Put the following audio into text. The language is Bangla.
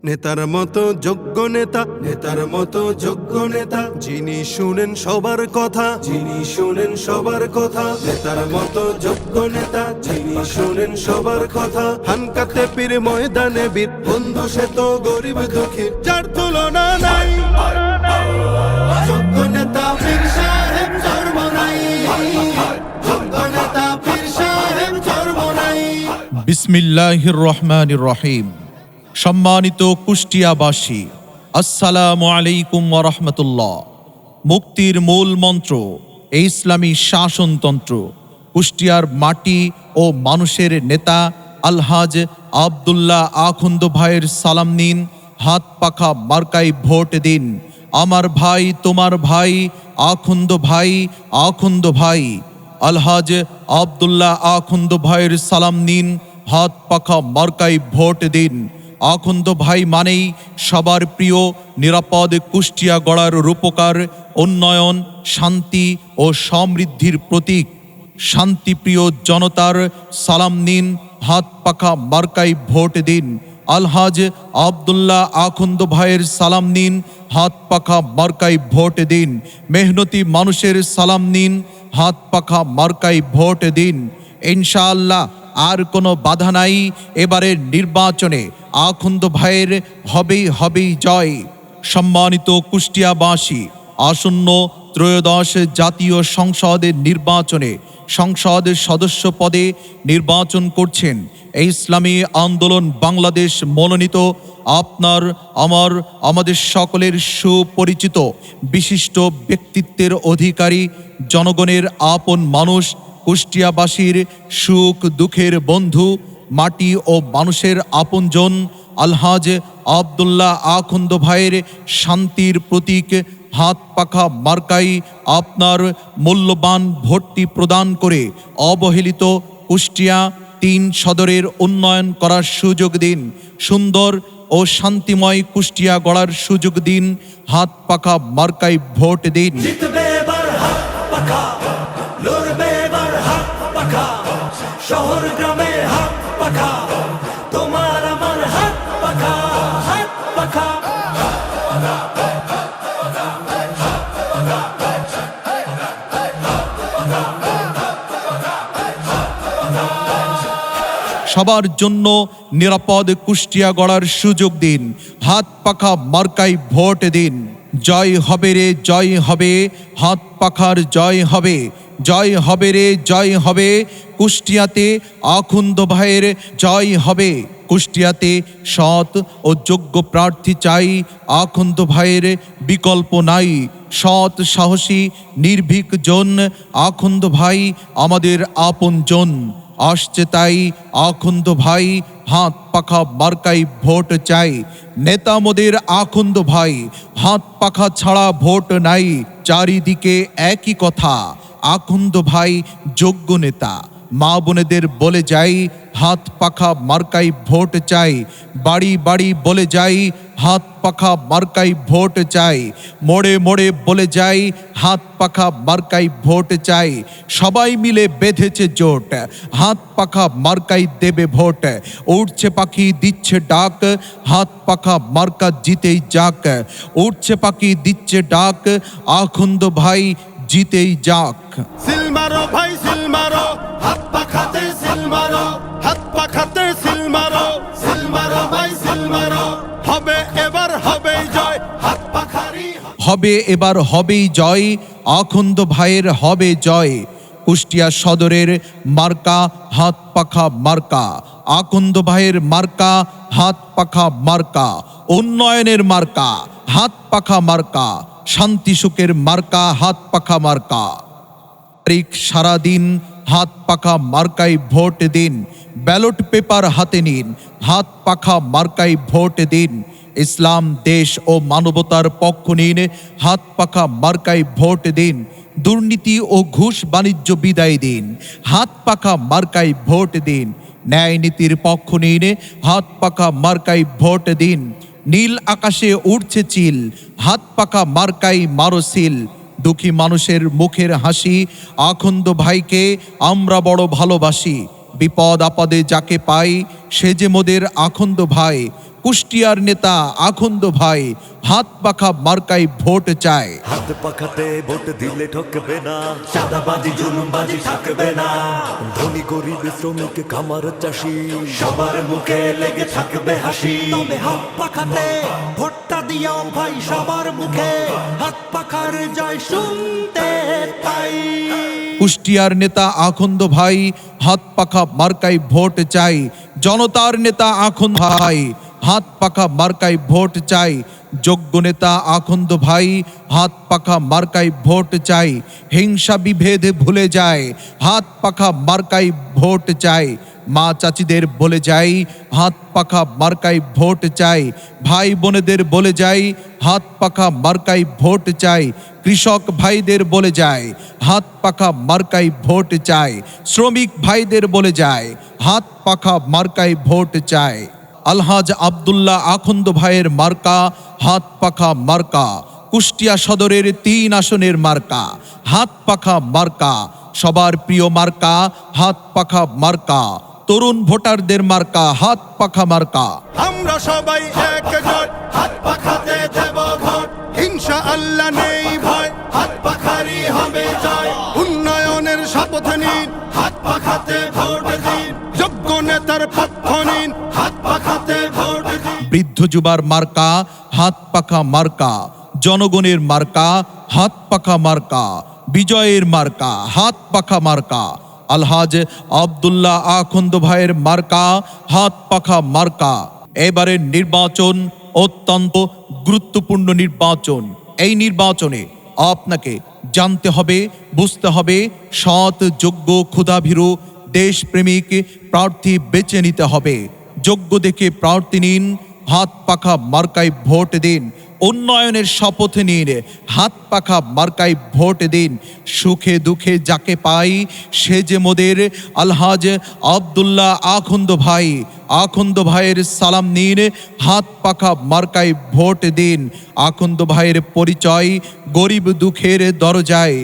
নেতার মতো যোগ্য নেতা, নেতার মতো যোগ্য নেতা, যিনি শুনেন সবার কথা, যিনি শুনেন সবার কথা। নেতার মতো যোগ্য নেতা, যিনি শুনেন সবার কথা। হানকাতে পীর ময়দানে বীর, বন্ধু সে তো গরিব দুঃখীর, যার তুলনা নাই। যোগ্য নেতা পীর সাহেব চরমনাই, যোগ্য নেতা পীর সাহেব চরমনাই। বিসমিল্লাহির রহমানির রহিম। সম্মানিত কুষ্টিয়াবাসী, আসসালামু আলাইকুম ওয়া রাহমাতুল্লাহ। মুক্তির মূল মন্ত্র এই ইসলামী শাসনতন্ত্র। কুষ্টিয়ার মাটি ও মানুষের নেতা আলহাজ আব্দুল্লাহ আখন্দ ভাইয়ের সালাম নিন, হাত পাখা মার্কায় ভোট দিন। আমার ভাই, তোমার ভাই, আখন্দ ভাই, আখন্দ ভাই। আলহাজ আব্দুল্লাহ আখন্দ ভাইয়ের সালাম নিন, হাত পাখা মার্কায় ভোট দিন। আখন্দ ভাই মানেই সবার প্রিয় নিরাপদ কুষ্টিয়া গড়ার রূপকার, উন্নয়ন, শান্তি ও সমৃদ্ধির প্রতীক। শান্তিপ্রিয় জনতার সালাম নিন, হাত পাখা মার্কায় ভোট দিন। আলহাজ আব্দুল্লাহ আখন্দ ভাইয়ের সালাম নিন, হাত পাখা মার্কায় ভোট দিন। মেহনতি মানুষের সালাম নিন, হাত পাখা মার্কায় ভোট দিন। ইনশাআল্লাহ আর কোনো বাধা নাই। এবারের নির্বাচনে আখন্দ ভাইয়ের হবেই জয়। সম্মানিত কুষ্টিয়াবাসী, আসন্ন ত্রয়োদশ জাতীয় সংসদের নির্বাচনে সংসদ সদস্য পদে নির্বাচন করছেন এই ইসলামী আন্দোলন বাংলাদেশ মনোনীত আপনার, আমাদের সকলের সুপরিচিত বিশিষ্ট ব্যক্তিত্বের অধিকারী, জনগণের আপন মানুষ, কুষ্টিয়াবাসীর সুখ দুঃখের বন্ধু, মাটি ও মানুষের আপনজন আলহাজ আব্দুল্লাহ আখন্দ ভাইয়ের শান্তির প্রতীক হাত পাখা মার্কাই আপনার মূল্যবান ভোটটি প্রদান করে অবহেলিত কুষ্টিয়া ৩ সদরের উন্নয়ন করার সুযোগ দিন। সুন্দর ও শান্তিময় কুষ্টিয়া গড়ার সুযোগ দিন। হাত পাখা মার্কাই ভোট দিন। শহর গ্রামে হাত পাখা, তোমার আমার হাত পাখা, হাত পাখা। সবার জন্য নিরাপদ কুষ্টিয়া গড়ার সুযোগ দিন। হাত পাখা মার্কাই ভোট দিন। জয় হবে রে জয় হবে, হাত পাখার জয় হবে। জয় হবে রে জয় হবে, কুষ্টিয়াতে আখন্দ ভাইয়ের জয় হবে। কুষ্টিয়াতে সৎ ও যোগ্য প্রার্থী চাই, আখন্দ ভাইয়ের বিকল্প নাই। সৎ, সাহসী, নির্ভীক জন আখন্দ ভাই আমাদের আপন জন। আসছে তাই আখন্দ ভাই, হাত পাখা মার্কাই ভোট চাই। নেতা মোদের আখন্দ ভাই, হাত পাখা ছাড়া ভোট নাই। চারিদিকে একই কথা, আখন্দ ভাই যোগ্য নেতা। মা বোনেদের বলে যাই, হাত পাখা মার্কাই ভোট চাই। বাড়ি বাড়ি বলে যাই, হাত পাখা মার্কাই ভোট চাই। মোড়ে মোড়ে বলে যাই, হাত পাখা মার্কাই ভোট চাই। সবাই মিলে বেঁধেছে জোট, হাত পাখা মার্কাই দেবে ভোট। উঠছে পাখি দিচ্ছে ডাক, হাত পাখা মার্কা জিতেই যাক। উঠছে পাখি দিচ্ছে ডাক, আখন্দ ভাই জিতেই যাক। সিল মারো ভাই সিল মারো, হাত পাখাতে সিল মারো, হাত পাখাতে সিল মারো, সিল মারো ভাই সিল মারো। হবে এবার হবেই জয়, হাত পাখারি হবে এবার হবেই জয়, আখন্দ ভাইয়ের হবে জয়। কুষ্টিয়া সদরের মার্কা হাত পাখা মার্কা, আখন্দ ভাইয়ের মার্কা হাত পাখা মার্কা। উন্নয়নের মার্কা হাত পাখা মার্কা, শান্তি সুখের মার্কা হাত পাখা মার্কা। সারাদিন হাত পাখা মার্কাই ভোট দিন। ব্যালট পেপার হাতে নিন, হাত পাখা মার্কাই ভোট দিন। ইসলাম, দেশ ও মানবতার পক্ষ নিন, হাত পাখা মার্কাই ভোট দিন। দুর্নীতি ও ঘুষ বাণিজ্য বিদায় দিন, হাত পাখা মার্কাই ভোট দিন। ন্যায় নীতির পক্ষ নিন, হাত পাখা মার্কাই ভোট দিন। নীল আকাশে উঠছে চিল, হাত পাখা মার্কাই মারো সিল। দুঃখী মানুষের মুখের হাসি, আখন্দ ভাইকে আমরা বড় ভালোবাসি। বিপদ আপদে যাকে পাই, সে যে মোদের আখন্দ ভাই। কুষ্টিয়ার নেতা আখন্দ ভাই হাত পাখা মার্কাই ভোট চায়। হাত পাখাতে ভোট দিলে ঠকবে না, চাঁদাবাজি জুলুমবাজি থাকবে না, ধনী গরিব শ্রমিক খামার চাষি সবার মুখে লেগে থাকবে হাসি। তবে হাত পাখাতে ভোটটা দিও ভাই সবার মুখে, হাত পাখার জয় শুনতে পাই। কুষ্টিয়ার নেতা আখন্দ ভাই হাত পাখা মার্কাই ভোট চাই। জনতার নেতা আখন্দ ভাই হাত পাখা মার্কাই ভোট চাই। যোগ্য নেতা আখন্দ ভাই হাত পাখা মার্কাই ভোট চাই। হিংসা বিভেদ ভুলে যায়, হাত পাখা মার্কাই ভোট চাই। মা চাচিদের বলে যাই, হাত পাখা মার্কাই ভোট চাই। ভাই বোনেদের বলে যাই, হাত পাখা মার্কাই ভোট চাই। কৃষক ভাইদের বলে যায়, হাত পাখা মার্কাই ভোট চাই। শ্রমিক ভাইদের বলে যায়, হাত পাখা মার্কাই ভোট চাই। আলহাজ আব্দুল্লাহ আখন্দ ভাইয়ের মার্কা হাত পাখা মার্কা। কুষ্টিয়া সদরের 3 আসনের মার্কা হাত পাখা মার্কা। সবার প্রিয় মার্কা হাত পাখা মার্কা। তরুণ ভোটারদের মার্কা হাত পাখা মার্কা। আমরা সবাই একজোট, হাত পাখাতে দেব ভোট, ইনশাআল্লাহ নেই ভয়, হাত পাখারই হবে জয়। উন্নয়নের শপথ নিন, হাত পাখাতে ভোট দিন, যোগ্য নেতার পক্ষ নিন, হাত পাখাতে ভোট দিন। বৃদ্ধ যুবার মার্কা হাত পাখা মার্কা। জনগণের মার্কা হাত পাখা মার্কা। বিজয়ের মার্কা হাত পাখা মার্কা। আলহাজ আব্দুল্লাহ আখন্দ ভাইয়ের মার্কা হাত পাখা মার্কা। এবারের নির্বাচন অত্যন্ত গুরুত্বপূর্ণ নির্বাচন। এই নির্বাচনে আপনাকে জানতে হবে, বুঝতে হবে, সৎ, যোগ্য, ক্ষুধাভীরু, দেশপ্রেমিক প্রার্থী বেছে নিতে হবে। যোগ্য দেখে প্রার্থী নিন, হাত পাখা মার্কায় ভোট দিন। উন্নয়নের শপথ নিন, হাত পাখা মার্কায় ভোট দিন। সুখে দুঃখে যাকে পাই সে যে মোদের আলহাজ আব্দুল্লাহ আখন্দ ভাই। আখন্দ ভাইয়ের সালাম নিন, হাত পাখা মার্কায় ভোট দিন। আখন্দ ভাইয়ের পরিচয় গরিব দুঃখের দরজায়।